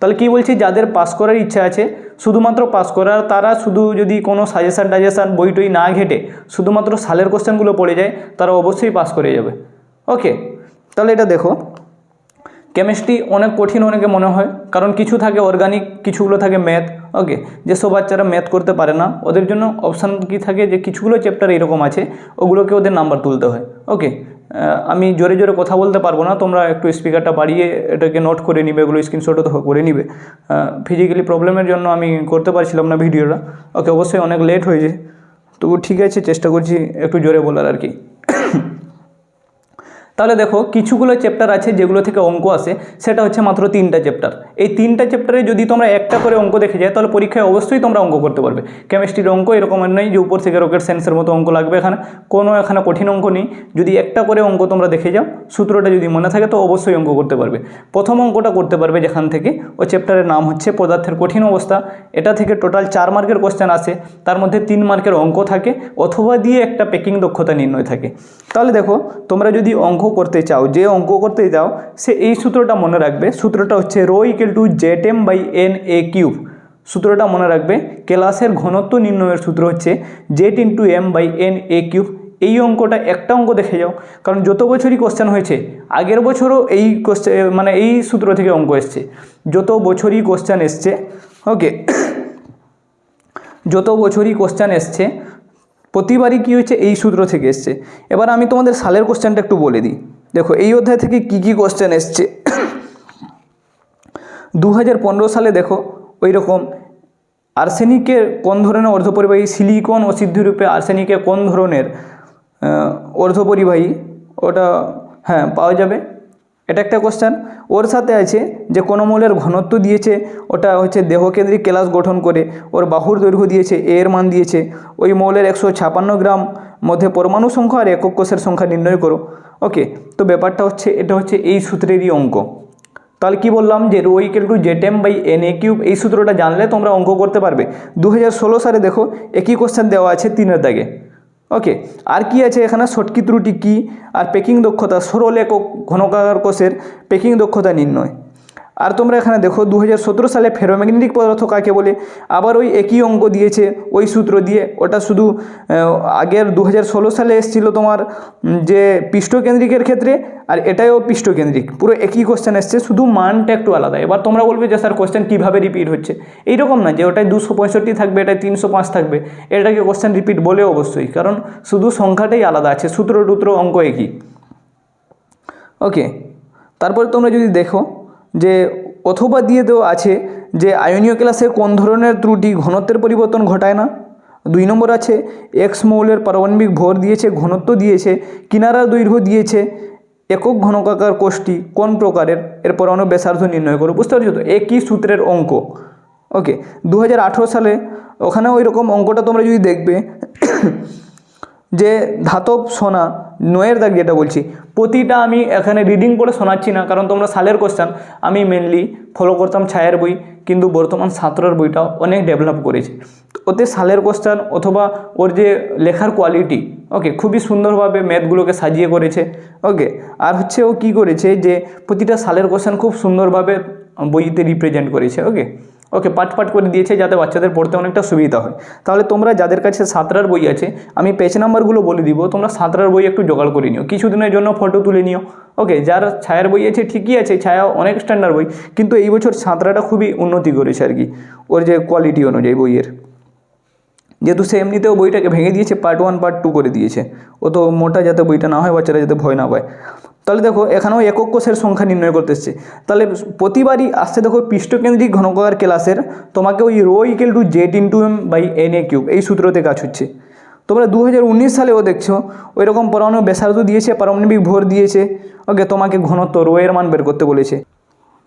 তাহলে কী বলছি, যাদের পাস করার ইচ্ছা আছে, শুধুমাত্র পাস করার, তারা শুধু যদি কোনো সাজেশান বই টই না ঘেটে শুধুমাত্র সালের কোশ্চেনগুলো পড়ে যায়, তারা অবশ্যই পাস করে যাবে। ওকে, তাহলে এটা দেখো, কেমিস্ট্রি অনেক কঠিন অনেকে মনে হয়, কারণ কিছু থাকে অর্গানিক, কিছুগুলো থাকে ম্যাথ। ওকে, যেসব বাচ্চারা ম্যাথ করতে পারে না ওদের জন্য অপশান কি থাকে, যে কিছুগুলো চ্যাপ্টার এরকম আছে ওগুলোকে ওদের নাম্বার তুলতে হয়। ওকে, আমি জোরে জোরে কথা বলতে পারবো না, তোমরা একটু স্পিকারটা বাড়িয়ে এটাকে নোট করে নিবে, এগুলো স্ক্রিনশটও করে নিবে। ফিজিক্যালি প্রবলেমের জন্য আমি করতে পারছিলাম না ভিডিওটা। ওকে, অবশ্যই অনেক লেট হয়েছে, তবু ঠিক আছে, চেষ্টা করছি একটু জোরে বলার আর কি। তাহলে দেখো, কিছুগুলো চ্যাপ্টার আছে যেগুলো থেকে অঙ্ক আসে, সেটা হচ্ছে মাত্র 3টা চ্যাপ্টার। এই 3টা চ্যাপ্টারে যদি তোমরা একটা করে অঙ্ক দেখে যায়, তাহলে পরীক্ষায় অবশ্যই তোমরা অঙ্ক করতে পারবে। কেমিস্ট্রির অঙ্ক এরকম নেই যে উপর থেকে রকেট সায়েন্সের মতো অঙ্ক লাগবে, এখানে কঠিন অঙ্ক নেই। যদি একটা করে অঙ্ক তোমরা দেখে যাও, সূত্রটা যদি মনে থাকে, তো অবশ্যই অঙ্ক করতে পারবে। প্রথম অঙ্কটা করতে পারবে যেখান থেকে, ওই চ্যাপ্টারের নাম হচ্ছে পদার্থের কঠিন অবস্থা। এটা থেকে টোটাল 4 মার্কের কোশ্চেন আসে, তার মধ্যে 3 মার্কের অঙ্ক থাকে, অথবা দিয়ে একটা পেকিং দক্ষতা নির্ণয় থাকে। তাহলে দেখো, তোমরা যদি অঙ্ক করতে চাও, যে অঙ্ক করতে চাও সে এই সূত্রটা মনে রাখবে। সূত্রটা হচ্ছে ρ = ZM/NA³। সূত্রটা মনে রাখবে। ক্লাসের ঘনত্ব নির্ণয়ের সূত্র হচ্ছে Z × M/NA³। এই অঙ্কটা একটা অঙ্ক দেখে যাও, কারণ যত বছরই কোশ্চেন হয়েছে, আগের বছরও এই কোশ্চেন এই সূত্র থেকে অঙ্ক এসছে, যত বছরই কোশ্চেন এসছে। ওকে, যত বছরই কোশ্চেন এসছে প্রতিবারই কী হয়েছে, এই সূত্র থেকে এসছে। এবার আমি তোমাদের সালের কোশ্চেনটা একটু বলে দিই। দেখো, এই অধ্যায় থেকে কি কি কোশ্চেন এসছে। 2015 সালে দেখো, ওই রকম আর্সেনিকের কোন ধরনের অর্ধপরিবাহী, সিলিকন অসিদ্ধরূপে আর্সেনিকের কোন ধরনের অর্ধপরিবাহী, ওটা হ্যাঁ পাওয়া যাবে, এটা একটা কোশ্চেন। ওর সাথে আছে যে কোনো মৌলের ঘনত্ব দিয়েছে, ওটা হচ্ছে দেহকেন্দ্রিক ক্লাস গঠন করে, ওর বাহুর দৈর্ঘ্য দিয়েছে, এর মান দিয়েছে, ওই মৌলের 156 গ্রাম মধ্যে পরমাণু সংখ্যা আর একক কোষের সংখ্যা নির্ণয় করো। ওকে, তো ব্যাপারটা হচ্ছে, এটা হচ্ছে এই সূত্রেরই অঙ্ক। তাহলে কি বললাম, যে ρ = ZM/NA³। এই সূত্রটা জানলে তোমরা অঙ্ক করতে পারবে। 2016 সালে দেখো, একই কোশ্চেন দেওয়া আছে 3-এর দাগে। ওকে, আর কি আছে এখানে, শর্টকি ত্রুটি কী, আর পেকিং দক্ষতা, সরল একক ঘনকাকার কোষের পেকিং দক্ষতা নির্ণয়। আর তোমরা এখানে দেখো 2017 সালে ফেরোম্যাগনেটিক পদার্থ কাকে বলে, আবার ওই একই অঙ্ক দিয়েছে ওই সূত্র দিয়ে। ওটা শুধু আগের 2016 সালে এসেছিলো তোমার যে পৃষ্ঠকেন্দ্রিকের ক্ষেত্রে, আর এটাও পৃষ্ঠকেন্দ্রিক, পুরো একই কোশ্চেন এসছে, শুধু মানটা একটু আলাদা। এবার তোমরা বলবে যে স্যার কোশ্চেন কীভাবে রিপিট হচ্ছে, এইরকম না যে ওটাই 265 থাকবে, এটাই 305 থাকবে, এটাকে কোশ্চেন রিপিট বলে অবশ্যই, কারণ শুধু সংখ্যাটাই আলাদা আছে, সূত্র অঙ্ক একই। ওকে, তারপরে তোমরা যদি দেখো যে অথবা দিয়ে দেওয়া আছে যে আয়নীয় ক্লাসে কোন ধরনের ত্রুটি ঘনত্বের পরিবর্তন ঘটায় না। 2 নম্বর আছে এক্স মৌলের পারমাণবিক ভর দিয়েছে, ঘনত্ব দিয়েছে, কিনারার দৈর্ঘ্য দিয়েছে, একক ঘনকাকার কোষটি কোন প্রকারের, এর পরমাণু ব্যাসার্ধ নির্ণয় করো। বুঝতে পারছো তো, একই সূত্রের অঙ্ক। ওকে, 2018 সালে ওখানে ওই রকম অঙ্কটা তোমরা যদি দেখবে যে ধাতব সোনা 9-এর দাগ, যেটা বলছি প্রতিটা আমি এখানে রিডিং করে শোনাচ্ছি না, কারণ তোমরা সালের কোশ্চেন, আমি মেনলি ফলো করতাম ছায়ের বই, কিন্তু বর্তমান 7টার বইটা অনেক ডেভেলপ করেছে। ওতে সালের কোশ্চেন অথবা ওর যে লেখার কোয়ালিটি, ওকে, খুবই সুন্দরভাবে ম্যাথগুলোকে সাজিয়ে করেছে। ওকে, আর হচ্ছে ও কী করেছে যে প্রতিটা সালের কোশ্চেন খুব সুন্দরভাবে বইতে রিপ্রেজেন্ট করেছে। ওকে, পাট করে দিয়েছে যাতে বাচ্চাদের পড়তে অনেকটা সুবিধা হয়। তাহলে তোমরা যাদের কাছে 7টার বই আছে, আমি পেজ নাম্বারগুলো বলে দিব, তোমরা 7টার বই একটু জোগাড় করে নিও, কিছুদিনের জন্য ফটো তুলে নিও। ওকে, যার ছায়ার বই আছে ঠিকই আছে, ছায়া অনেক স্ট্যান্ডার্ড বই, কিন্তু এই বছর 7টাটা খুবই উন্নতি করেছে আর কি, ওর যে কোয়ালিটি অনুযায়ী বইয়ের। যেহেতু সে এমনিতেও বইটাকে ভেঙে দিয়েছে, পার্ট 1 পার্ট 2 করে দিয়েছে, ও তো মোটা যাতে বইটা না হয়, বাচ্চারা যাতে ভয় না পায়। তাহলে দেখো, এখানেও একক কোষের সংখ্যা নির্ণয় করতে এসছে। তাহলে প্রতিবারই আসছে দেখো পৃষ্ঠকেন্দ্রিক ঘনকাকার ক্লাসের, তোমাকে ওই ρ = Z × M/NA³ এই সূত্রতে কাজ হচ্ছে। তোমরা 2019 সালেও দেখছো ওই রকম পরমাণু ব্যাসার্ধ দিয়েছে, পারমাণবিক ভর দিয়েছে। ওকে, তোমাকে ঘনত্ব এর মান বের করতে বলেছে।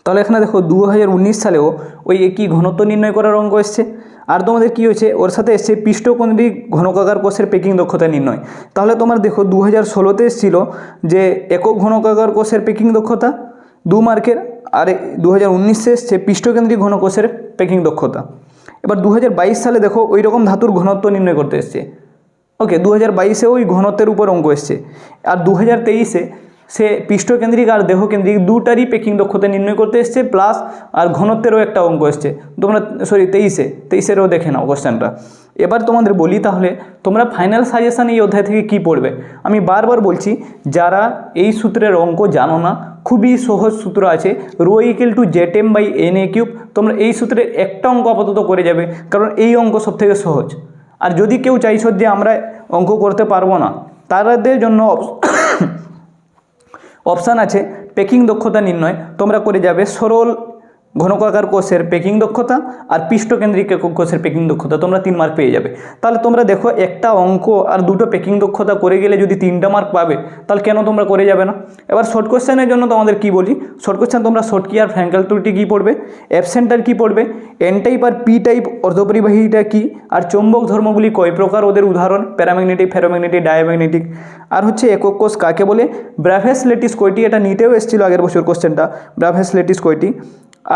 তাহলে এখানে দেখো 2019 সালেও ওই একই ঘনত্ব নির্ণয় করার অঙ্ক এসছে। আর তোমাদের কী হয়েছে, ওর সাথে এসছে পৃষ্ঠকেন্দ্রিক ঘনকাকার কোষের পেকিং দক্ষতা নির্ণয়। তাহলে তোমার দেখো 2016-তে এসেছিল যে একক ঘনকাকার কোষের পেকিং দক্ষতা 2 মার্কের, আর 2019-এ এসছে পৃষ্ঠকেন্দ্রিক ঘনকোষের পেকিং দক্ষতা। এবার 2022 সালে দেখো ওই রকম ধাতুর ঘনত্ব নির্ণয় করতে এসছে। ওকে, 2022-এ ওই ঘনত্বের উপর অঙ্ক এসছে। আর 2023-এ সে পৃষ্ঠকেন্দ্রিক আর দেহকেন্দ্রিক দুটারই পেকিং দক্ষতা নির্ণয় করতে এসছে, প্লাস আর ঘনত্বেরও একটা অঙ্ক এসছে। তোমরা 23-এরও দেখে নাও কোশ্চেনটা। এবার তোমাদের বলি তাহলে তোমরা ফাইনাল সাজেশান এই অধ্যায় থেকে কি পড়বে। আমি বারবার বলছি, যারা এই সূত্রের অঙ্ক জানো না, খুবই সহজ সূত্র আছে, ρ = ZM/NA³। তোমরা এই সূত্রের একটা অঙ্ক আপাতত করে যাবে, কারণ এই অঙ্ক সবথেকে সহজ। আর যদি কেউ চাইছো যে আমরা অঙ্ক করতে পারবো না, তাদের জন্য অপশান আছে পেকিং দক্ষতা নির্ণয়। তোমরা করে যাবে সরল ঘনকাকার কোষের পেকিং দক্ষতা আর পৃষ্ঠকেন্দ্রিক একক কোষের পেকিং দক্ষতা, তোমরা 3 মার্ক পেয়ে যাবে। তাহলে তোমরা দেখো, একটা অঙ্ক আর দুটো পেকিং দক্ষতা করে গেলে যদি 3টা মার্ক পাবে, তাহলে কেন তোমরা করে যাবে না। এবার শর্ট কোশ্চেনের জন্য তোমাদের কি বলি, শর্ট কোশ্চেন তোমরা শর্টকি আর ফ্র্যাঙ্কেল ত্রুটি কী পড়বে, অ্যাবসেন্টার কী পড়বে, এন টাইপ আর পি টাইপ অর্ধপরিবাহীটা কী, আর চৌম্বক ধর্মগুলি কয় প্রকার, ওদের উদাহরণ, প্যারাম্যাগনেটিক, ফেরোম্যাগনেটিক, ডায়াম্যাগনেটিক, আর হচ্ছে একক কোষ কাকে বলে, ব্রাভেস লেটিস কয়টি, এটা নিটেও এসেছিলো আগের বছর কোশ্চেনটা, ব্রাভেস লেটিস কয়টি,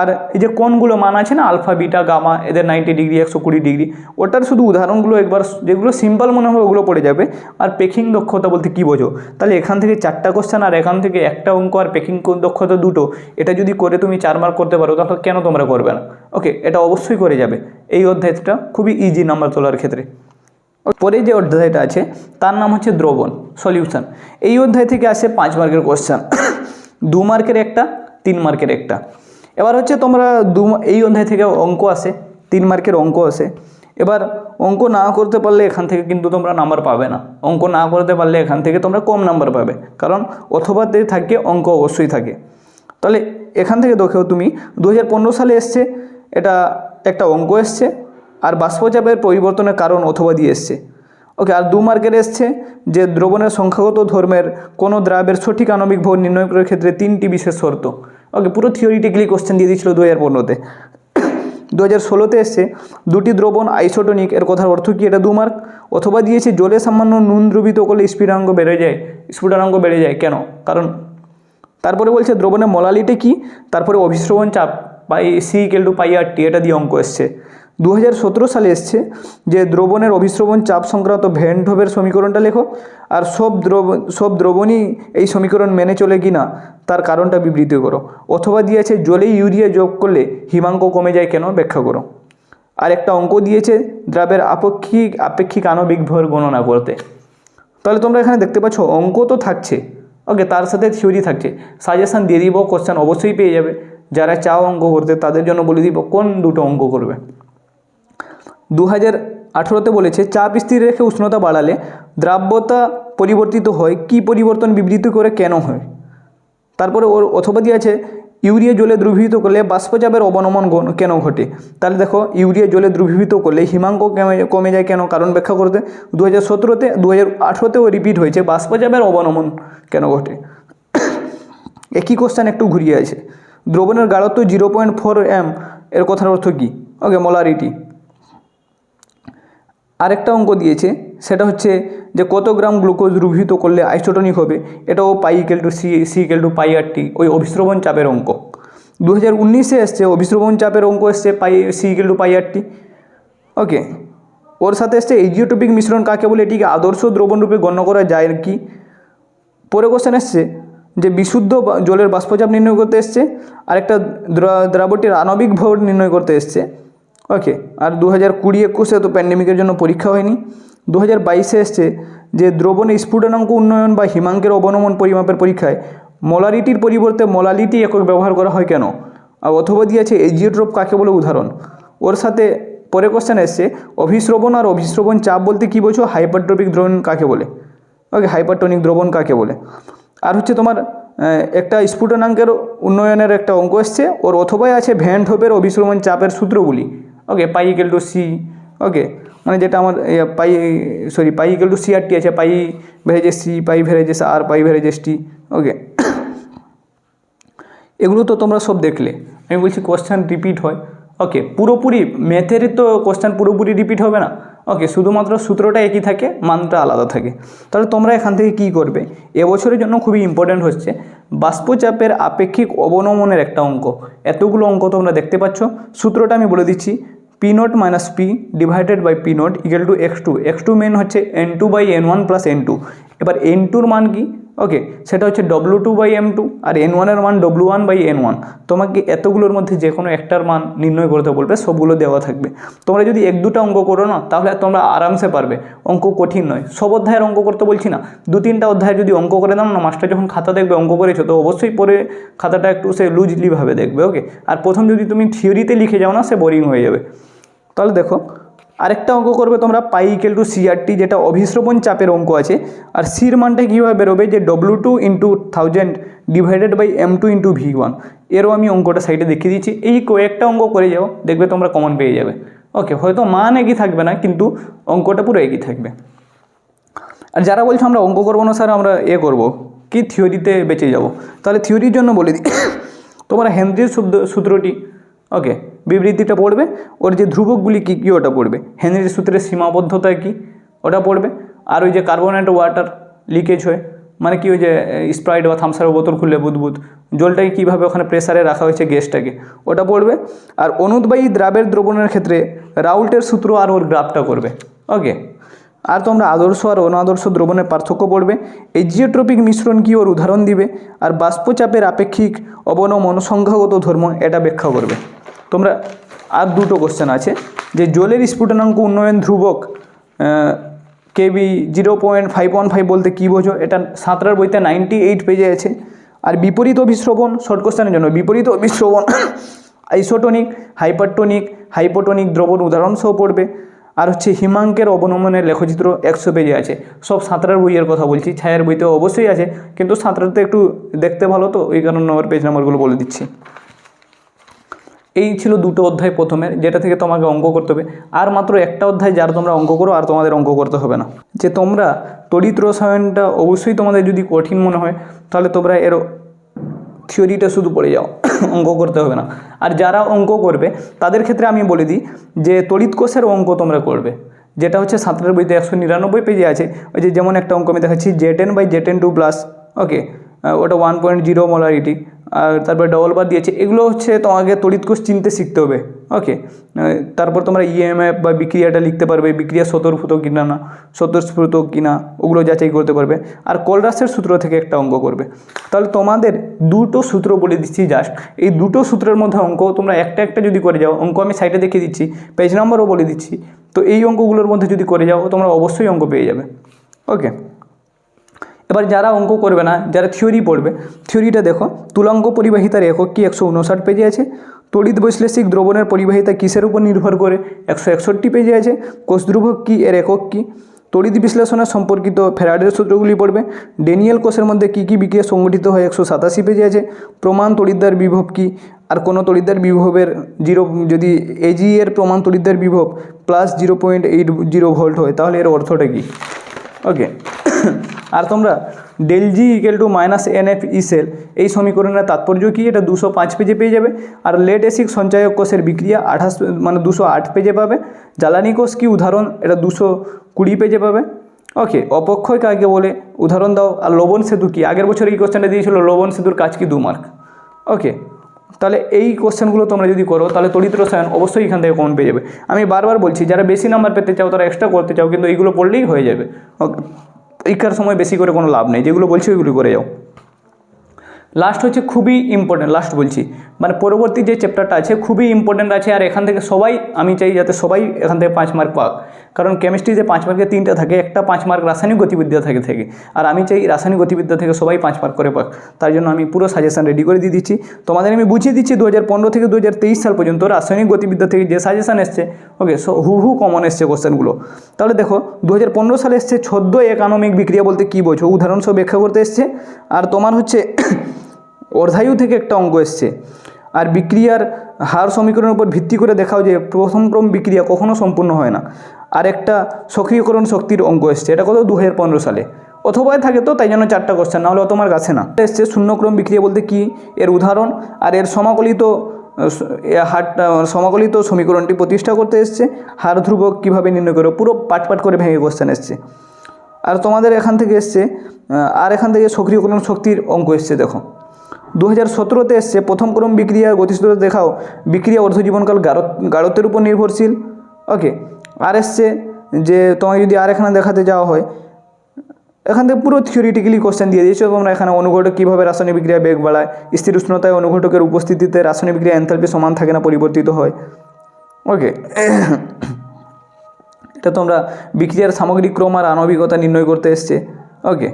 আর এই যে কোণগুলো মান আছে না, আলফা, বিটা, গামা, এদের 90 ডিগ্রি, 120 ডিগ্রি, ওটার শুধু উদাহরণগুলো একবার, যেগুলো সিম্পল মনে হবে ওগুলো পড়ে যাবে। আর পেকিং দক্ষতা বলতে কী বোঝো, তাহলে এখান থেকে 4টা কোশ্চেন আর এখান থেকে একটা অঙ্ক আর পেকিং দক্ষতা 2টো, এটা যদি করে তুমি 4 মার্ক করতে পারো, তাহলে কেন তোমরা করবে না। ওকে, এটা অবশ্যই করে যাবে। এই অধ্যায়টা খুবই ইজি নাম্বার তোলার ক্ষেত্রে। পরে যে অধ্যায়টা আছে তার নাম হচ্ছে দ্রবণ, সলিউশন। এই অধ্যায় থেকে আসে 5 মার্কের কোশ্চেন, 2 মার্কের একটা, 3 মার্কের একটা। এবার হচ্ছে তোমরা এই অধ্যায় থেকে অঙ্ক আসে, 3 মার্কের অঙ্ক আসে। এবার অঙ্ক না করতে পারলে এখান থেকে কিন্তু তোমরা নাম্বার পাবে না, অঙ্ক না করতে পারলে এখান থেকে তোমরা কম নাম্বার পাবে, কারণ অথবাতে থাকে, অঙ্ক অবশ্যই থাকে। তাহলে এখান থেকে দেখো তুমি 2015 সালে এসছে, এটা একটা অঙ্ক এসছে, আর বাষ্পচাপের পরিবর্তনের কারণ অথবা দিয়ে এসছে। ওকে, আর 2 মার্কের এসছে যে দ্রবণের সংখ্যাগত ধর্মের কোনো দ্রাবের সঠিক আণবিক ভর নির্ণয় করার ক্ষেত্রে 3টি বিশেষ শর্ত। ওকে, পুরো থিওরিটিক্যালি কোশ্চেন দিয়ে দিয়েছিল 2015-তে। 2016-তে এসছে 2টি দ্রবণ আইসোটোনিক, এর কথার অর্থ কী, এটা 2 মার্ক। অথবা দিয়েছে জলে সামান্য নুন দ্রবীত করলে স্ফুটনাঙ্ক বেড়ে যায়, স্ফুটনাঙ্ক বেড়ে যায় কেন, কারণ। তারপরে বলছে দ্রবণের মোলালিটি কী, তারপরে অভিস্রবণ চাপ C=πRT, এটা দিয়ে অঙ্ক এসছে। 2017 সালে এসছে যে দ্রবণের অভিস্রবণ চাপ সংক্রান্ত ভ্যান হোফের সমীকরণটা লেখো, আর সব দ্রবণই এই সমীকরণ মেনে চলে কি না তার কারণটা বিবৃতি করো। অথবা দিয়েছে জলে ইউরিয়া যোগ করলে হিমাঙ্ক কমে যায় কেন, ব্যাখ্যা করো। আর একটা অঙ্ক দিয়েছে দ্রাবের আপেক্ষিক আণবিক ভর গণনা করতে। তাহলে তোমরা এখানে দেখতে পাচ্ছ অঙ্ক তো থাকছে, ওকে, তার সাথে থিওরি থাকছে। সাজেশান দিয়ে দিব, কোশ্চেন অবশ্যই পেয়ে যাবে। যারা চাও অঙ্ক করতে তাদের জন্য বলে দিব কোন দুটো অঙ্ক করবে। 2018-তে বলেছে চাপ স্থির রেখে উষ্ণতা বাড়ালে দ্রাব্যতা পরিবর্তিত হয়, কি পরিবর্তন বিবৃতি করে কেন হয়। তারপরে ওর অথবা দিয়েছে ইউরিয়া জলে দ্রবীভূত করলে বাষ্পচাপের অবনমন কেন ঘটে। তাহলে দেখো, ইউরিয়া জলে দ্রবীভূত করলে হিমাঙ্ক কমে যায় কেন, কারণ ব্যাখ্যা করতে। 2017-তে 2018-তেও রিপিট হয়েছে বাষ্পচাপের অবনমন কেন ঘটে। একই কোশ্চেন একটু ঘুরিয়ে আছে। দ্রবণের গাঢ়ত্ব 0.4 m, এর কথার অর্থ কী, ওকে, মোলারিটি। আরেকটা অঙ্ক দিয়েছে, সেটা হচ্ছে যে কত গ্রাম গ্লুকোজ দ্রবীভূত করলে আইসোটোনিক হবে, এটাও C=πRT, ওই অভিস্রবণ চাপের অঙ্ক। 2019-এ এসছে অভিস্রবণ চাপের অঙ্ক এসছে C=πRT। ওকে, ওর সাথে এসছে এজিওটোপিক মিশ্রণ কাকে বলে, এটিকে আদর্শ দ্রবণরূপে গণ্য করা যায় কি। পরে কোশ্চেন এসছে যে বিশুদ্ধ জলের বাষ্পচাপ নির্ণয় করতে এসছে, আরেকটা দ্রাবটির আণবিক ভর নির্ণয় করতে এসছে। ওকে, আর 2020-21-এ তো প্যান্ডেমিকের জন্য পরীক্ষা হয়নি। 2022-এ এসছে যে দ্রবণে স্ফুটনাঙ্ক উন্নয়ন বা হিমাঙ্কের অবনমন পরিমাপের পরীক্ষায় মোলারিটির পরিবর্তে মোলালিটি একক ব্যবহার করা হয় কেন। আর অথবা দিয়েছে এজিওট্রপ কাকে বলে উদাহরণ। ওর সাথে পরে কোশ্চেন এসছে অভিস্রবণ আর অভিস্রবণ চাপ বলতে কী বোঝো, হাইপারট্রপিক দ্রবণ কাকে বলে। ওকে, হাইপারটনিক দ্রবণ কাকে বলে। আর হচ্ছে তোমার একটা স্ফুটনাঙ্কের উন্নয়নের একটা অঙ্ক এসছে, ওর অথবাই আছে ভ্যান হোফের অভিস্রবণ চাপের সূত্রগুলি। ওকে, π=c, ওকে, মানে যেটা আমার π=CRT আছে, π/c, π/r, π/t। ওকে, এগুলো তো তোমরা সব দেখলে। আমি বলছি কোশ্চেন রিপিট হয়। ওকে, পুরোপুরি ম্যাথেরই তো কোশ্চেন পুরোপুরি রিপিট হবে না। ওকে, শুধুমাত্র সূত্রটা একই থাকে, মানটা আলাদা থাকে। তাহলে তোমরা এখান থেকে কি করবে, এবছরের জন্য খুবই ইম্পর্ট্যান্ট হচ্ছে বাষ্পচাপের আপেক্ষিক অবনমনের একটা অঙ্ক। এতগুলো অঙ্ক তোমরা দেখতে পাচ্ছ, সূত্রটা আমি বলে দিচ্ছি, P0 - P /P0 = x2। x2 main হচ্ছে n2/n1 + n2। এবার n2-র মান কি, ওকে, সেটা হচ্ছে W2/M2 আর N1 এর মান W1/N1। তোমাকে এতগুলোর মধ্যে যে কোনো একটার মান নির্ণয় করতে বলবে, সবগুলো দেওয়া থাকবে। তোমরা যদি 1-2টা অঙ্ক করো না, তাহলে তোমরা আরামসে পারবে, অঙ্ক কঠিন নয়। সব অধ্যায়ের অঙ্ক করতে বলছি না, 2-3টা অধ্যায় যদি অঙ্ক করে দাও না, মাস্টার যখন খাতা দেখবে অঙ্ক করেছো, তো অবশ্যই পরে খাতাটা একটু সে লুজলিভাবে দেখবে। ওকে, আর প্রথম যদি তুমি থিওরিতে লিখে যাও না, সে বোরিং হয়ে যাবে। তাহলে দেখো, আরেকটা অঙ্ক করবে তোমরা π=CRT, যেটা অভিস্রবণ চাপের অঙ্ক আছে। আর সির মানটা কীভাবে বেরোবে, যে W2 × 1000 / M2 × V1। এরও আমি অঙ্কটা সাইডে দেখিয়ে দিচ্ছি। এই কয়েকটা অঙ্ক করে যাও, দেখবে তোমরা কমন পেয়ে যাবে। ওকে, হয়তো মান একই থাকবে না, কিন্তু অঙ্কটা পুরো একই থাকবে। আর যারা বলছো আমরা অঙ্ক করবো না স্যার, আমরা করবো কি, থিওরিতে বেঁচে যাব, তাহলে থিওরির জন্য বলে দিই, তোমরা হেনরির সূত্রটি, ওকে, বিবৃতিটা পড়বে, ওর যে ধ্রুবকগুলি কী কী ওটা পড়বে, হেনরির সূত্রের সীমাবদ্ধতা কী ওটা পড়বে, আর ওই যে কার্বন অ্যান্ড ওয়াটার লিকেজ হয়, মানে কি, ওই যে স্প্রাইট বা থামসারের বোতল খুললে বুদবুদ জলটাকে কীভাবে ওখানে প্রেসারে রাখা হয়েছে গ্যাসটাকে, ওটা পড়বে। আর অনুদ্বায়ী দ্রাবের দ্রবণের ক্ষেত্রে রাউল্টের সূত্র আর ওর গ্রাফটা করবে। ওকে, আর তোমরা আদর্শ আর অনাদর্শ দ্রবণের পার্থক্য পড়বে, এজিওট্রপিক মিশ্রণ কী ওর উদাহরণ দিবে, আর বাষ্পচাপের আপেক্ষিক অবনমন সংখ্যাগত ধর্ম এটা ব্যাখ্যা করবে। তোমরা আর দুটো কোশ্চেন আছে, যে জলের স্ফুটনাঙ্ক উন্নয়ন ধ্রুবক KB 0.515 বলতে কী বোঝো, এটা সাঁতরার বইতে 98 পেজে আছে। আর বিপরীত অভিস্রবণ, শর্ট কোশ্চেনের জন্য বিপরীত অভিস্রবণ আইসোটোনিক, হাইপারটোনিক, হাইপোটোনিক দ্রবণ উদাহরণ সহ পড়বে। আর হচ্ছে হিমাঙ্কের অবনমনের লেখচিত্র 100 পেজে আছে। সব সাঁতরার বইয়ের কথা বলছি, ছায়ার বইতে অবশ্যই আছে, কিন্তু সাঁতরাতে একটু দেখতে ভালো, তো ওই কারণে আমার পেজ নাম্বারগুলো বলে দিচ্ছি। এই ছিল দুটো অধ্যায় প্রথমের, যেটা থেকে তোমাকে অঙ্ক করতে হবে। আর মাত্র একটা অধ্যায় যার তোমরা অঙ্ক করো, আর তোমাদের অঙ্ক করতে হবে না। যে তোমরা তড়িৎ রসায়নটা অবশ্যই তোমাদের যদি কঠিন মনে হয়, তাহলে তোমরা এর থিওরিটা শুধু পড়ে যাও, অঙ্ক করতে হবে না। আর যারা অঙ্ক করবে তাদের ক্ষেত্রে আমি বলে দিই যে তড়িৎ কোষের অঙ্ক তোমরা করবে, যেটা হচ্ছে সাঁতরার বইতে 199 পেজে আছে। ওই যে যেমন একটা অঙ্ক আমি দেখাচ্ছি, Z10/Zn2+, ওকে, ওটা 1.0 মোলারিটি, আর তারপরে ডবল বার দিয়েছে। এগুলো হচ্ছে তোমাকে তড়িৎ কোষ চিনতে শিখতে হবে। ওকে, তারপর তোমরা EMF বা বিক্রিয়াটা লিখতে পারবে, বিক্রিয়া স্বতঃস্ফূর্ত কিনা না স্বতঃস্ফূর্ত কিনা ওগুলো যাচাই করতে পারবে। আর কলরাসের সূত্র থেকে একটা অঙ্ক করবে। তাহলে তোমাদের দুটো সূত্র বলে দিচ্ছি জাস্ট, এই দুটো সূত্রের মধ্যে অঙ্ক তোমরা একটা একটা যদি করে যাও, অঙ্ক আমি সাইডে দেখিয়ে দিচ্ছি, পেজ নাম্বারও বলে দিচ্ছি, তো এই অঙ্কগুলোর মধ্যে যদি করে যাও তোমরা অবশ্যই অঙ্ক পেয়ে যাবে। ওকে, এবার যারা অঙ্ক করবে না, যারা থিওরি পড়বে, থিওরিটা দেখো, তুলাঙ্ক পরিবাহিতার একক কি 159 পেজে আছে। তড়িৎ বৈশ্লেষিক দ্রবণের পরিবাহিতা কিসের উপর নির্ভর করে 161 পেজে আছে। কোষ ধ্রুবক কি, এর একক কি। তড়িৎ বিশ্লেষণের সম্পর্কিত ফ্যারাডের সূত্রগুলি পড়বে। ড্যানিয়েল কোষের মধ্যে কী কী বিক্রিয়া সংঘটিত হয় 187 পেজে আছে। প্রমাণ তড়িৎদ্বার বিভব কি, আর কোনো তড়িৎদ্বার বিভবের যদি AG এর প্রমাণ তড়িৎদ্বার বিভব +0.80 ভোল্ট হয়, তাহলে এর অর্থটা কী। ওকে, আর তোমরা ΔG = -NF E সেল, এই সমীকরণের তাৎপর্য কী, এটা 205 পেজে পেয়ে যাবে। আর লেড অ্যাসিড সঞ্চায়ক কোষের বিক্রিয়া 208 পেজে পাবে। জ্বালানি কোষ কী উদাহরণ, এটা 220 পেজে পাবে। ওকে, অপক্ষয় কাকে বলে উদাহরণ দাও। আর লবণ সেতু কী, আগের বছর এই কোশ্চেনটা দিয়েছিল, লবণ সেতুর কাজ কি, 2 মার্ক। ওকে, তাহলে এই কোশ্চেনগুলো তোমরা যদি করো, তাহলে তড়িৎ রসায়ন অবশ্যই এখান থেকে কমন পেয়ে যাবে। আমি বারবার বলছি, যারা বেশি নাম্বার পেতে চাও তারা এক্সট্রা করতে চাও, কিন্তু এইগুলো পড়লেই হয়ে যাবে। ওকে, পরীক্ষার সময় বেশি করে কোনো লাভ নেই, যেগুলো বলছি ওইগুলো করে যাও। লাস্ট হচ্ছে খুবই ইম্পর্টেন্ট, লাস্ট বলছি, মানে পরবর্তী যে চ্যাপ্টারটা আছে খুবই ইম্পর্টেন্ট আছে। আর এখান থেকে সবাই, আমি চাই যাতে সবাই এখান থেকে 5 মার্ক পাক, কারণ কেমিস্ট্রিতে 5 মার্কে 3টা থাকে, একটা 5 মার্ক রাসায়নিক গতিবিদ্যা থেকে, আর আমি চাই রাসায়নিক গতিবিদ্যা থেকে সবাই 5 মার্ক করে পাক। তার জন্য আমি পুরো সাজেশন রেডি করে দিয়ে দিচ্ছি তোমাদের। আমি বুঝিয়ে দিচ্ছি 2015 থেকে 2023 সাল পর্যন্ত রাসায়নিক গতিবিদ্যা থেকে যে সাজেশন এসছে, ওকে, হু কমন এসছে কোশ্চেনগুলো। তাহলে দেখো 2015 সালে এসছে ছদ্ম একানমিক বিক্রিয়া বলতে কী বোঝো, উদাহরণ সব ব্যাখ্যা করতে এসছে। আর তোমার হচ্ছে অর্ধায়ু থেকে একটা অঙ্ক এসছে। আর বিক্রিয়ার হার সমীকরণের উপর ভিত্তি করে দেখাও যে প্রথম ক্রম বিক্রিয়া কখনো সম্পূর্ণ হয় না। আর একটা সক্রিয়করণ শক্তির অঙ্ক এসছে, এটা কত 2015 সালে, অথবা থাকে, তো তাই জন্য 4টা কোশ্চেন, নাহলে তোমার কাছে না এসছে। শূন্যক্রম বিক্রিয়া বলতে কি, এর উদাহরণ। আর এর সমাকলিত সমীকরণটি প্রতিষ্ঠা করতে এসছে। হার ধ্রুবক কীভাবে নির্ণয় করো, পুরো পাট করে ভেঙে কোশ্চেন এসছে। আর তোমাদের এখান থেকে এসছে, আর এখান থেকে সক্রিয়করণ শক্তির অঙ্ক এসছে। দেখো 2017তে এসছে প্রথম ক্রম বিক্রিয়ার গতিশীলতা দেখাও, বিক্রিয়া অর্ধজীবনকাল গাঢ়ত্বের উপর নির্ভরশীল। ওকে, আর এসছে যে তোমাকে যদি আর এখানে দেখাতে যাওয়া হয়, এখান থেকে পুরো থিওরিটিক্যালি কোশ্চেন দিয়ে দিয়েছে তোমরা। এখানে অনুঘটক কীভাবে রাসায়নিক বিক্রিয়া বেগ বাড়ায়, স্থির উষ্ণতায় অনুঘটকের উপস্থিতিতে রাসায়নিক বিক্রিয়া এনথালপি সমান থাকে না, পরিবর্তিত হয়। ওকে, এটা তোমরা বিক্রিয়ার সামগ্রিক ক্রম আর আণবিকতা নির্ণয় করতে এসছে। ওকে,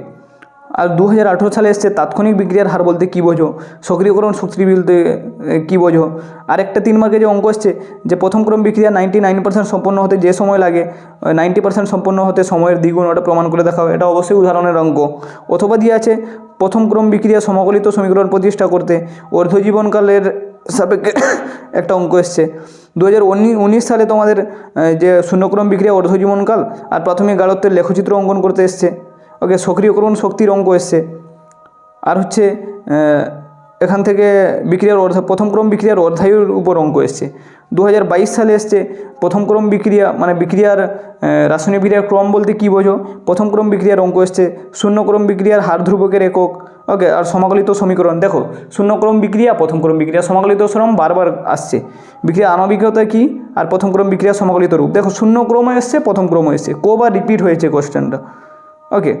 আর 2018 সালে এসছে তাৎক্ষণিক বিক্রিয়ার হার বলতে কী বোঝো, সক্রিয়করণ শক্তি বলতে কী বোঝো। আর একটা 3 মার্কে যে অঙ্ক এসছে যে প্রথম ক্রম বিক্রিয়া 99% সম্পন্ন হতে যে সময় লাগে 90% সম্পন্ন হতে সময়ের দ্বিগুণ, ওটা প্রমাণ করে দেখাও। এটা অবশ্যই উদাহরণের অঙ্ক। অথবা দিয়ে আছে প্রথম ক্রম বিক্রিয়া সমকলিত সমীকরণ প্রতিষ্ঠা করতে অর্ধজীবনকালের সাপেক্ষে একটা অঙ্ক এসছে। 2019 সালে তোমাদের যে শূন্যক্রম বিক্রিয়া অর্ধজীবনকাল আর প্রাথমিক গাঢ়ত্বের লেখচিত্র অঙ্কন করতে এসছে। ওকে, সক্রিয়করণ শক্তির অঙ্ক এসছে। আর হচ্ছে এখান থেকে বিক্রিয়ার প্রথম ক্রম বিক্রিয়ার অর্ধায়ুর উপর অঙ্ক এসছে। 2022 সালে এসছে প্রথম ক্রম বিক্রিয়া মানে বিক্রিয়ার রাসায়নিক বিক্রিয়ার ক্রম বলতে কী বোঝো, প্রথম ক্রম বিক্রিয়ার অঙ্ক এসছে। শূন্যক্রম বিক্রিয়ার হার ধ্রুবকের একক। ওকে, আর সমাকলিত সমীকরণ দেখো, শূন্যক্রম বিক্রিয়া, প্রথম ক্রম বিক্রিয়া, সমাকলিত সমীকরণ বারবার আসছে। বিক্রিয়া আণবিকতা কী আর প্রথম ক্রম বিক্রিয়া সমাকলিত রূপ। দেখো শূন্য ক্রমও এসছে, প্রথম ক্রমও এসছে, কবার রিপিট হয়েছে কোশ্চেনটা। ওকে,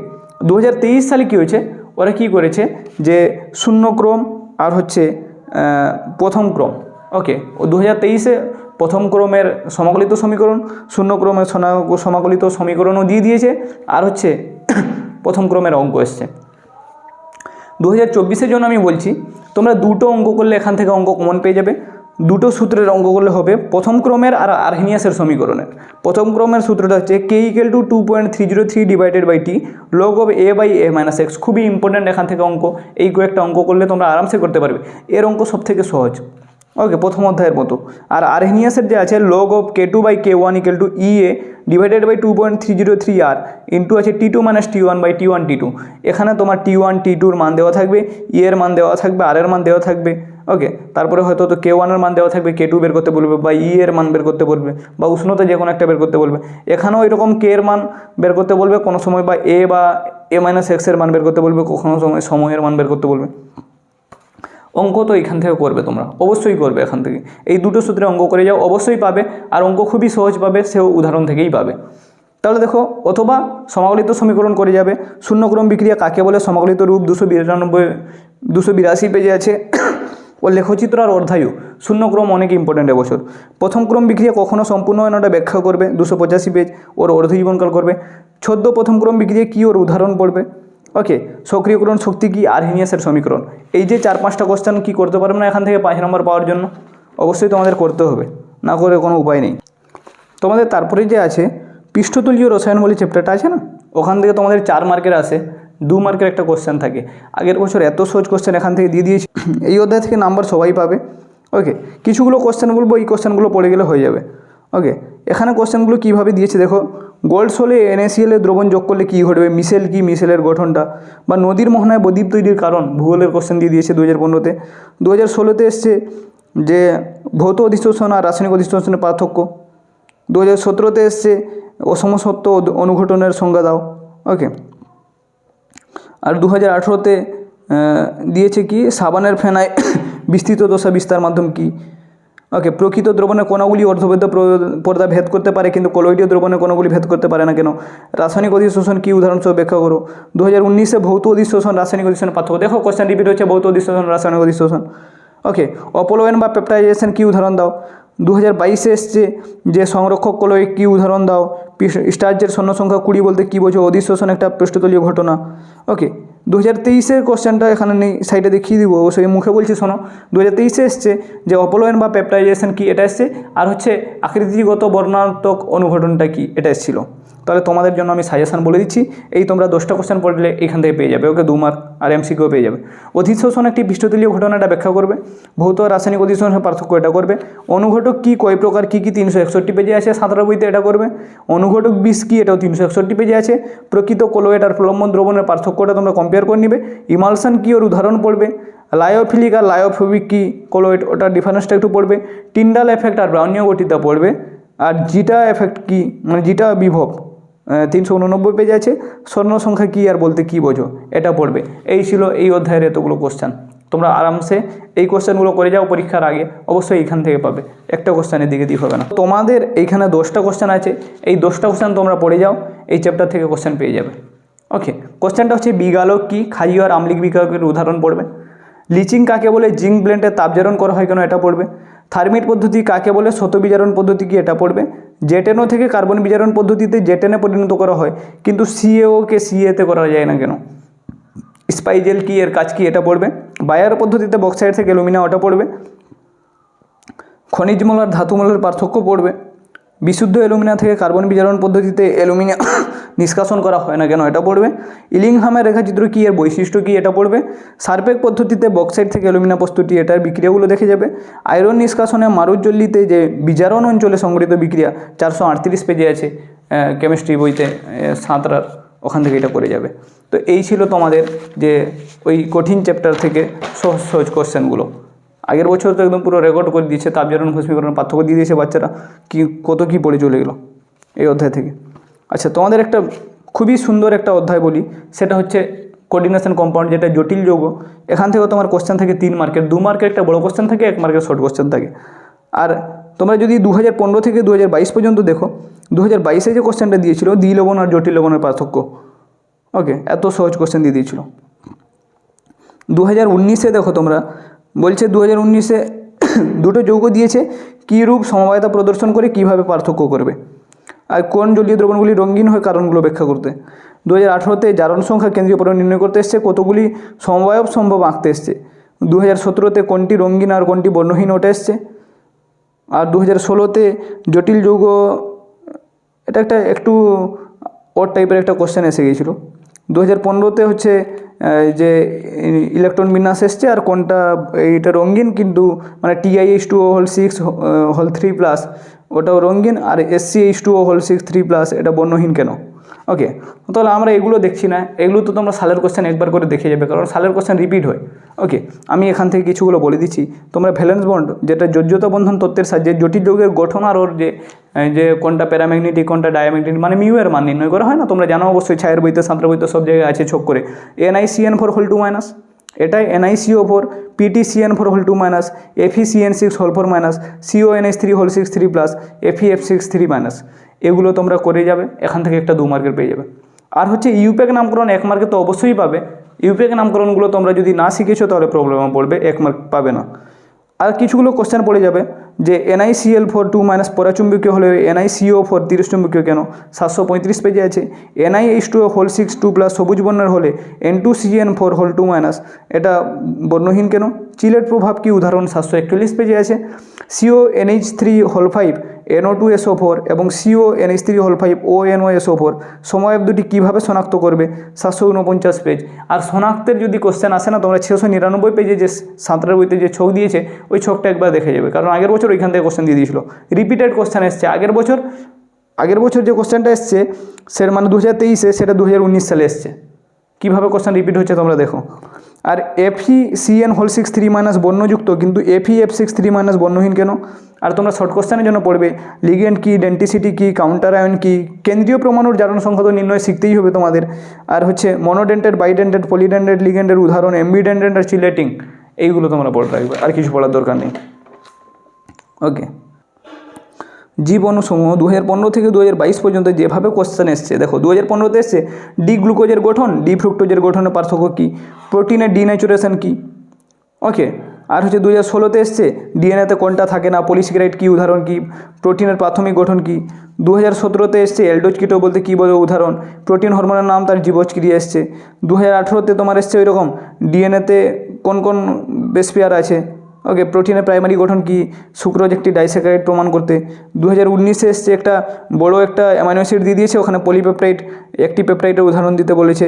2023 সালে কী হয়েছে, ওরা কী করেছে যে শূন্যক্রম আর হচ্ছে প্রথম ক্রম। ওকে, 2023-এ প্রথম ক্রমের সমাকলিত সমীকরণ, শূন্য ক্রমের সমাকলিত সমীকরণও দিয়ে দিয়েছে, আর হচ্ছে প্রথম ক্রমের অঙ্ক এসছে। 2024-এর জন্য আমি বলছি তোমরা দুটো অঙ্ক করলে এখান থেকে অঙ্ক কমন পেয়ে যাবে। দুটো সূত্রের অঙ্ক করলে হবে প্রথম ক্রমের আর আর্হেনিয়াসের সমীকরণের। প্রথম ক্রমের সূত্রটা হচ্ছে K = 2.303 divided by T log of A/A-x। খুবই ইম্পর্ট্যান্ট এখান থেকে অঙ্ক। এই কয়েকটা অঙ্ক করলে তোমরা আরামসে করতে পারবে। এর অঙ্ক সব থেকে সহজ। ওকে, প্রথম অধ্যায়ের মতো। আর আর্হেনিয়াসের যে আছে log of K2/K1 = EA divided by 2.303 R into আছে T2 - T1/T1 T2। এখানে তোমার T1 T2-র মান দেওয়া থাকবে, E এর মান দেওয়া থাকবে, R এর মান দেওয়া থাকবে। ওকে, তারপরে হয়তো তো K1 এর মান দেওয়া থাকবে, K2 বের করতে বলবে, বা E এর মান বের করতে বলবে, বা উষ্ণতা যে কোনো একটা বের করতে বলবে। এখানেও এরকম K এর মান বের করতে বলবে কোনো সময়, বা A বা A-x এর মান বের করতে বলবে, কখনো সময় সময়ের মান বের করতে বলবে। অঙ্ক তো এখান থেকে করবে, তোমরা অবশ্যই করবে এখান থেকে। এই দুটো সূত্রে অঙ্ক করে যাও, অবশ্যই পাবে। আর অঙ্ক খুবই সহজ পাবে, সেও উদাহরণ থেকেই পাবে। তাহলে দেখো, অথবা সমাকলিত সমীকরণ করে যাবে। শূন্যক্রম বিক্রিয়া কাকে বলে, সমাকলিত রূপ 282 পেজে আছে। ওর লেখচিত্র আর অর্ধায়ু। শূন্যক্রম অনেক ইম্পর্ট্যান্ট এবছর। প্রথম ক্রম বিক্রিয়া কখনো সম্পূর্ণ হয় না, ওটা ব্যাখ্যা করবে। 285 পেজ। ওর অর্ধজীবনকাল করবে। প্রথম ক্রম বিক্রিয়া কী, ওর উদাহরণ পড়বে। ওকে, সক্রিয়করণ শক্তি কী, আর্হেনিয়াসের সমীকরণ। এই যে 4-5টা কোশ্চেন কী করতে পারবে না এখান থেকে 5 নম্বর পাওয়ার জন্য, অবশ্যই তোমাদের করতে হবে, না করে কোনো উপায় নেই। তোমাদের তারপরে যে আছে পৃষ্ঠতলীয় রসায়ন বলে চ্যাপ্টারটা আছে না, ওখান থেকে তোমাদের 4 মার্কের আসে, 2 মার্কের একটা কোশ্চেন থাকে। আগের বছর এত সহজ কোশ্চেন এখান থেকে দিয়ে দিয়েছি, এই অধ্যায় থেকে নাম্বার সবাই পাবে। ওকে, কিছুগুলো কোশ্চেন বলবো, এই কোশ্চেনগুলো পড়ে গেলে হয়ে যাবে। ওকে, এখানে কোশ্চেনগুলো কীভাবে দিয়েছে দেখো। গোল্ড সোলে NaCl দ্রবণ যোগ করলে কী ঘটবে, মিশেল কি, মিশেলের গঠনটা, বা নদীর মোহনায় বদ্বীপ তৈরির কারণ, ভূগোলের কোশ্চেন দিয়ে দিয়েছে 2015-তে। 2016-তে এসছে যে ভৌত অধিশোষণ আর রাসায়নিক অধিশোষণের পার্থক্য। 2017-তে এসছে অসমসত্ব অনুঘটনের সংজ্ঞা দাও। ওকে, আর 2018-তে দিয়েছে কি, সাবানের ফেনায় বিস্তৃত দশা বিস্তার মাধ্যম কি। ওকে, প্রকৃত দ্রবণের কণাগুলি অর্ধবেদ্য পর্দা ভেদ করতে পারে, কিন্তু কলোইডীয় দ্রবণের কণাগুলি ভেদ করতে পারে না কেন। রাসায়নিক অধিশোষণ কি, উদাহরণসহ ব্যাখ্যা করো। 2019-এ ভৌত অধিশোষণ রাসায়নিক অধিশোষণের পার্থক্য। দেখো কোশ্চেন রিপিট হচ্ছে, ভৌত অধিশোষণ রাসায়নিক অধিশোষণ। ওকে, অপলয়ন বা পেপটাইজেশন কি, উদাহরণ দাও। 2022-এ এসছে যে সংরক্ষক কলয় কি, উদাহরণ দাও। স্টার্চের শূন্য সংখ্যা 20 বলতে কী বোঝো, অধিশোষণ একটা পৃষ্ঠতলীয় ঘটনা। ওকে, 2023-এর কোশ্চেনটা এখানে নেই, সাইডে দেখিয়ে দিব, অবশ্যই মুখে বলছি শোনো। 2023-এ এসছে যে অপলয়ন বা পেপটাইজেশন কি, এটা এসছে। আর হচ্ছে আকৃতিগত বর্ণনাত্মক অনুঘটনটা কি, এটা এসেছিলো। তাহলে তোমাদের জন্য আমি সাজেশান বলে দিচ্ছি, এই তোমরা 10টা কোশ্চেন পড়লে এখান থেকে পেয়ে যাবে। ওকে, 2 মার্ক আর MCQ পেয়ে যাবে। অধিশোষণ একটি পৃষ্ঠতলীয় ঘটনাটা ব্যাখ্যা করবে। ভৌত রাসায়নিক অধিশোষণের পার্থক্য এটা করবে। অনুঘটক কি, কয় প্রকার, কী কী 361 পেজে আছে 17 বইতে, এটা করবে। অনুঘটক বিষ কি, এটাও 361 পেজে আছে। প্রকৃত কলোয়েড আর প্রলম্বন দ্রবণের পার্থক্যটা তোমরা কম্পেয়ার করে নিবে। ইমালশন কি, ওর উদাহরণ পড়বে। লায়োফিলিক আর লায়োফোবিক কি কলোয়েড, ওটার ডিফারেন্সটা একটু পড়বে। টিন্ডাল এফেক্ট আর ব্রাউনীয় গঠিতা পড়বে। আর জিটা এফেক্ট কি, মানে জিটা বিভব 389 পেজ আছে। স্বর্ণ সংখ্যা কী আর বলতে কী বোঝো, এটা পড়বে। এই ছিল এই অধ্যায়ের এতগুলো কোশ্চেন। তোমরা আরামসে এই কোশ্চেনগুলো করে যাও পরীক্ষার আগে, অবশ্যই এইখান থেকে পাবে। একটা কোশ্চেনের দিকে দিয়ে হবে না। তোমাদের এইখানে 10টা কোশ্চেন আছে, এই 10টা কোশ্চেন তোমরা পড়ে যাও, এই চ্যাপ্টার থেকে কোশ্চেন পেয়ে যাবে। ওকে। কোশ্চেনটা হচ্ছে বিগালক কি, ক্ষারীয় আর আম্লিক বিক্রিয়কের উদাহরণ পড়বে। লিচিং কাকে বলে, জিঙ্ক ব্লেন্ডে তাপজারণ করা হয় কেন, এটা পড়বে। থার্মিট পদ্ধতি কাকে বলে, শতবিজারণ পদ্ধতি কি, এটা পড়বে। জেটেনও থেকে কার্বন বিজারণ পদ্ধতিতে জেটেনে পরিণত করা হয়, কিন্তু সিএওকে সিএতে করা যায় না কেন। স্পাইজেল কি, এর কাজ কি, এটা পড়বে। বায়ার পদ্ধতিতে বক্সাইড থেকে অ্যালুমিনা, ওটা পড়বে। খনিজমূল আর ধাতুমূলের পার্থক্য পড়বে। বিশুদ্ধ অ্যালুমিনা থেকে কার্বন বিজারণ পদ্ধতিতে অ্যালুমিনা নিষ্কাশন করা হয় না কেন, এটা পড়বে। ইলিংহামের রেখাচিত্র কি, এর বৈশিষ্ট্য কি, এটা পড়বে। সারপেক পদ্ধতিতে বক্সাইড থেকে অ্যালুমিনা প্রস্তুতি, এটার বিক্রিয়াগুলো দেখে যাবে। আয়রন নিষ্কাশনে মারুজ্জল্লিতে যে বিজারণ অঞ্চলে সংগঠিত বিক্রিয়া 438 পেজে আছে কেমিস্ট্রি বইতে 7টার, ওখান থেকে এটা করে যাবে। তো এই ছিল তোমাদের যে ওই কঠিন চ্যাপ্টার থেকে সহজ সহজ কোশ্চেনগুলো। আগের বছর তো একদম পুরো রেকর্ড করে দিয়েছে, তাপজারণ ভস্মীকরণ পার্থক্য দিয়ে দিয়েছে, বাচ্চারা কি কত কী পড়ে চলে গেলো এই অধ্যায় থেকে। আচ্ছা, তোমাদের একটা খুবই সুন্দর একটা অধ্যায় বলি, সেটা হচ্ছে কোঅর্ডিনেশন কম্পাউন্ড, যেটা জটিল যৌগ। এখান থেকেও তোমার কোশ্চেন থাকে 3 মার্কের, 2 মার্কের একটা বড় কোশ্চেন থাকে, 1 মার্কের শর্ট কোশ্চেন থাকে। আর তোমরা যদি 2015 থেকে 2022 পর্যন্ত দেখো, 2022-এ যে কোশ্চেনটা দিয়েছিল দ্বি লবণ আর জটিল লবণের পার্থক্য, ওকে, এত সহজ কোশ্চেন দিয়ে দিয়েছিল। 2019-এ দেখো তোমরা, বলছে 2019-এ দুটো যৌগ দিয়েছে, কী রূপ সমবায়তা প্রদর্শন করে কিভাবে পার্থক্য করবে, আর কোন জলীয় দ্রবণগুলি রঙিন হয় কারণগুলো ব্যাখ্যা করতে। 2018-তে জারণ সংখ্যা কেন্দ্রীয় পরিমাণ নির্ণয় করতে এসছে, কতগুলি সমবায়ব সম্ভব আঁকতে এসছে। 2017-তে কোনটি রঙিন আর কোনটি বর্ণহীন ওটা এসছে। আর 2016-তে জটিল যৌগ, এটা একটা একটু ওর টাইপের একটা কোশ্চেন এসে গিয়েছিলো। 2015-তে হচ্ছে যে ইলেকট্রন বিন্যাস এসছে, আর কোনটা এইটা রঙিন কিন্তু মানে TiH2O6 3+, ওটাও রঙিন, আর SCH2O6 3+, এটা বর্ণহীন কেন। ওকে, তাহলে আমরা এগুলো দেখছি না, এগুলো তো তোমরা সালের কোশ্চেন একবার করে দেখে যাবে, কারণ সালের কোশ্চেন রিপিট হয়। ওকে, আমি এখান থেকে কিছুগুলো বলে দিচ্ছি। তোমরা ভ্যালেন্স বন্ড, যেটা যোজ্যতা বন্ধন তত্ত্বের সাহায্যে জটিল যৌগের গঠন আর ওর যে কোনটা প্যারাম্যাগনেটিক কোনটা ডায়াম্যাগনেটিক মানে মিউ এর মান নির্ণয় করা হয় না, তোমরা জানো অবশ্যই, ছায়ের বইতে, সাঁতরা বইতে সব জায়গায় আছে ছক করে। NiCN4 এটাই NiCO4, PtCN4 FeCN6 CONH3 6 FeF6 এগুলো তোমরা করে যাবে, এখান থেকে একটা 2 মার্কের পেয়ে যাবে। আর হচ্ছে ইউপ্যাক নামকরণ 1 মার্কে তো অবশ্যই পাবে। ইউপ্যাক নামকরণগুলো তোমরা যদি না শিখেছো তাহলে প্রবলেমে পড়বে, 1 মার্ক পাবে না। আর কিছুগুলো কোশ্চেন পড়ে যাবে যে NiCl4 পরাচুম্বকীয় হলে NiCO4 তিরস্চুম্বকীয় কেন, 735 পেজে আছে। NiH2O6 2+ সবুজ বর্ণের হলে N2CN4 এটা বর্ণহীন কেন, চিলের প্রভাব কি, উদাহরণ 741 পেজে আছে। CONH3 NO2SO4 এবং CONH3 ONOSO4 সমবায়ব দুটি কীভাবে শনাক্ত করবে, 749 পেজ। আর শনাক্তের যদি কোশ্চেন আসে না, তোমরা 699 পেজে যে সাঁতরার বইতে যে ছক দিয়েছে ওই ছকটা একবার দেখে যাবে, কারণ আগের বছর ওইখান থেকে কোশ্চেন দিয়ে দিয়েছিল, রিপিটেড কোশ্চেন এসছে। আগের বছর যে কোশ্চেনটা এসছে সেটা মানে 2023-এ, সেটা 2019 সালে এসছে। কীভাবে কোশ্চেন রিপিট হচ্ছে তোমরা দেখো। আর FeCN6 3- বর্ণযুক্ত, কিন্তু FeF6 3- বর্ণহীন কেন। আর তোমরা শর্ট কোশ্চেনের জন্য পড়বে লিগেন্ড কি, ডেন্টিসিটি কি, কাউন্টার আয়ন কি, কেন্দ্রীয় পরমাণুর জারণ সংখ্যা তো নির্ণয় শিখতেই হবে তোমাদের। আর হচ্ছে মনোডেন্টেড, বাইডেন্টেড, পলিডেন্টেড লিগেন্ডের উদাহরণ, এমবিডেন্টেড আর চিলেটিং, এইগুলো তোমরা পড়ে রাখবে, আর কিছু পড়ার দরকার নেই। ওকে, জীব অণুসমূহ 2015 থেকে 2022 পর্যন্ত যেভাবে কোশ্চেন এসছে, দেখো 2015-তে এসছে ডি গ্লুকোজের গঠন, ডি ফ্রুক্টোজের গঠনের পার্থক্য কী, প্রোটিনের ডিন্যাচুরেশন কী। ওকে, আর হচ্ছে 2016-তে এসছে ডিএনএতে কোনটা থাকে না, পলিস্যাকারাইড কী, উদাহরণ কী, প্রোটিনের প্রাথমিক গঠন কী। 2017-তে এসছে এলডোজ কিটো বলতে কী বোঝো, উদাহরণ, প্রোটিন হরমোনের নাম, তার জীবজ ক্রিয়া এসছে। 2018-তে তোমার এসছে ওই রকম ডিএনএতে কোন কোন বেস পেয়ার আছে। ওকে, প্রোটিনের প্রাইমারি গঠন কি, সুক্রোজ একটি ডাইস্যাকারাইড প্রমাণ করতে। 2019-এ এসছে একটা বড় একটা অ্যামাইনো অ্যাসিড দিয়ে দিয়েছে, ওখানে পলিপেপটাইড একটি পেপটাইডের উদাহরণ দিতে বলেছে,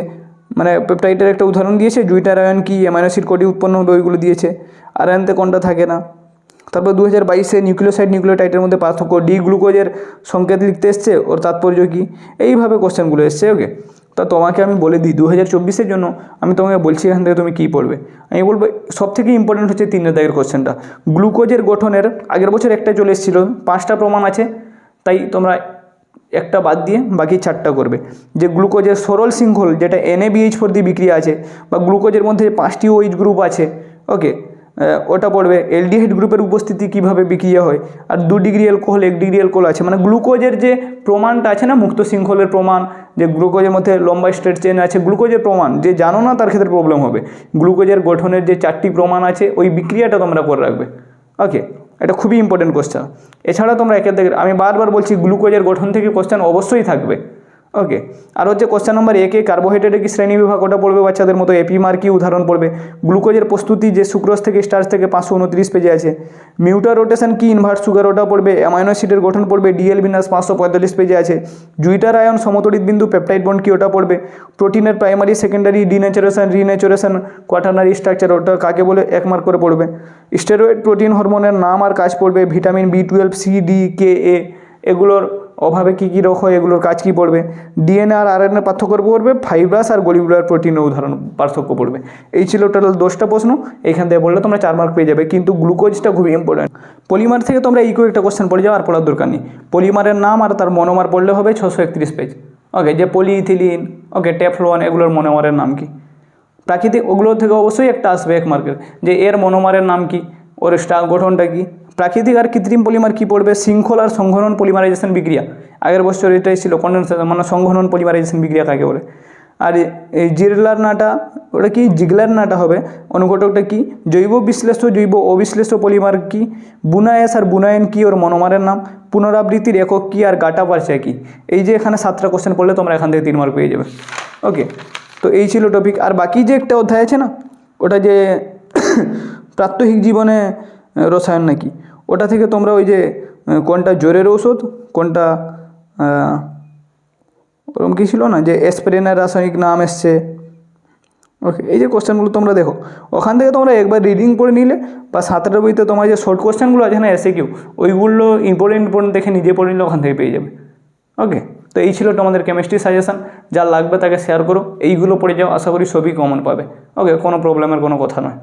মানে পেপটাইডের একটা উদাহরণ দিয়েছে, জুইটার আয়ন কি, অ্যামাইনো অ্যাসিড কটি উৎপন্ন হবে ওইগুলো দিয়েছে, আর আয়নতে কোনটা থাকে না। তারপর 2022-এ নিউক্লিওসাইড নিউক্লিওটাইডের মধ্যে পার্থক্য, ডি গ্লুকোজের সংকেত লিখতে এসছে, ওর তাৎপর্য কী, এইভাবে কোশ্চেনগুলো এসছে। ওকে, তা তোমাকে আমি বলে দিই 2024-এর জন্য আমি তোমাকে বলছি এখান থেকে তুমি কী পড়বে। আমি বলবো সবথেকে ইম্পর্টেন্ট হচ্ছে 3 দাগের কোশ্চেনটা, গ্লুকোজের গঠনের আগের বছর একটা চলে এসেছিলো, 5টা প্রমাণ আছে, তাই তোমরা একটা বাদ দিয়ে বাকি 4টা করবে। যে গ্লুকোজের সরল শৃঙ্খল, যেটা NaBH4 দিয়ে বিক্রিয়া আছে, বা গ্লুকোজের মধ্যে 5টি OH গ্রুপ আছে, ওকে, ওটা পড়বে। এলডিহাইড গ্রুপের উপস্থিতি কিভাবে বিক্রিয়া হয়, আর 2 ডিগ্রি অ্যালকোহল 1 ডিগ্রি অ্যালকোহল আছে, মানে গ্লুকোজের যে প্রমাণটা আছে না, মুক্ত শৃঙ্খলের প্রমাণ, যে গ্লুকোজের মধ্যে লম্বা স্ট্রেট চেন আছে, গ্লুকোজের প্রমাণ যে জানো না তার ক্ষেত্রে প্রবলেম হবে। গ্লুকোজের গঠনের যে 4টি প্রমাণ আছে ওই বিক্রিয়াটা তোমরা করে রাখবে। ওকে, এটা খুবই ইম্পর্টেন্ট কোশ্চেন। এছাড়া তোমরা একের থেকে, আমি বারবার বলছি গ্লুকোজের গঠন থেকে কোশ্চেন অবশ্যই থাকবে। ওকে, আর হচ্ছে কোশ্চেন নম্বর 1 কার্বোহাইড্রেটের কি শ্রেণী বিভাগ, ওটা পড়বে বাচ্চাদের মতো। এপিমার কি উদাহরণ পড়বে। গ্লুকোজের প্রস্তুতি যে সুক্রোজ থেকে স্টার্চ থেকে 529 পেজে আছে। মিউটার রোটেশন কি ইনভার্ট সুগার, ওটা পড়বে। অ্যামাইনো অ্যাসিডের গঠন পড়বে, ডিএল বিন্যাস 545 পেজে আছে। জুইটার আয়ন সমতড়িৎ বিন্দু পেপটাইড বন্ড কি, ওটা পড়বে। প্রোটিনের primary secondary denaturation renaturation quaternary structure, ওটা কাকে বলে 1 মার্ক করে পড়বে। স্টেরয়েড প্রোটিন হরমোনের নাম আর কাজ পড়বে। Vitamin B12 C D K A এগুলোর অভাবে কী কী রোগ হয়, এগুলোর কাজ কী পড়বে। ডিএনএ আর আরএনএ পার্থক্য পড়বে। ফাইব্রাস আর গলিবুলার প্রোটিনের উদাহরণ পার্থক্য পড়বে। এই ছিল টোটাল 10টা প্রশ্ন। এইখান থেকে বললে তোমরা 4 মার্ক পেয়ে যাবে, কিন্তু গ্লুকোজটা খুবই ইম্পর্টেন্ট। পলিমার থেকে তোমরা ইকো একটা কোশ্চেন পড়ে যাও, আর পড়ার দরকার নেই। পলিমারের নাম আর তার মনোমার পড়লে হবে 631 পেজ। ওকে, যে পলিইথিলিন, ওকে, টেফলন, এগুলোর মনোমারের নাম কি। প্রাকৃতিক, ওগুলোর থেকে অবশ্যই একটা আসবে 1 মার্কের, যে এর মনোমারের নাম কি, ওর স্টার গঠনটা কি। প্রাকৃতিক আর কৃত্রিম পলিমার কি পড়বে। শৃঙ্খল আর সংঘনন পলিমারাইজেশন বিক্রিয়া, আগের বছর এটাই ছিল কন্ডেন্সেশন, মানে সংঘনন পলিমারাইজেশন বিক্রিয়া কাকে বলে। আর এই জিরলার নাটা, ওটা কি জিগলার নাটা হবে। অনুঘটকটা কি। জৈব বিশ্লেষ্য জৈব অবিশ্লেষ্য পলিমার কি। বুনায়েস আর বুনায়ন কি, ওর মনোমারের নাম। পুনরাবৃত্তির একক কি, আর গাটা পারছে কি। এই যে এখানে 7টা কোশ্চেন পড়লে তোমরা এখান থেকে 3 মার্ক পেয়ে যাবে। ওকে, তো এই ছিল টপিক। আর বাকি যে একটা অধ্যায় আছে না, ওটা যে প্রাত্যহিক জীবনে রসায়ন নাকি, ওটা থেকে তোমরা ওই যে কোনটা জ্বরের ঔষধ, কোনটা ওরকম কী ছিল না, যে অ্যাসপিরিনের রাসায়নিক নাম এসছে। ওকে, এই যে কোশ্চেনগুলো তোমরা দেখো, ওখান থেকে তোমরা একবার রিডিং পড়ে নিলে, বা 7টা বইতে তোমার যে শর্ট কোশ্চেনগুলো আছে না এসএকিউ, ওইগুলো ইম্পর্টেন্ট দেখে নিজে পড়ে নিলে ওখান থেকে পেয়ে যাবে। ওকে, তো এই ছিল তোমাদের কেমিস্ট্রি সাজেশান। যা লাগবে তাকে শেয়ার করো, এইগুলো পড়ে যাও, আশা করি সবই কমন পাবে। ওকে, কোনো প্রবলেমের কোনো কথা নয়।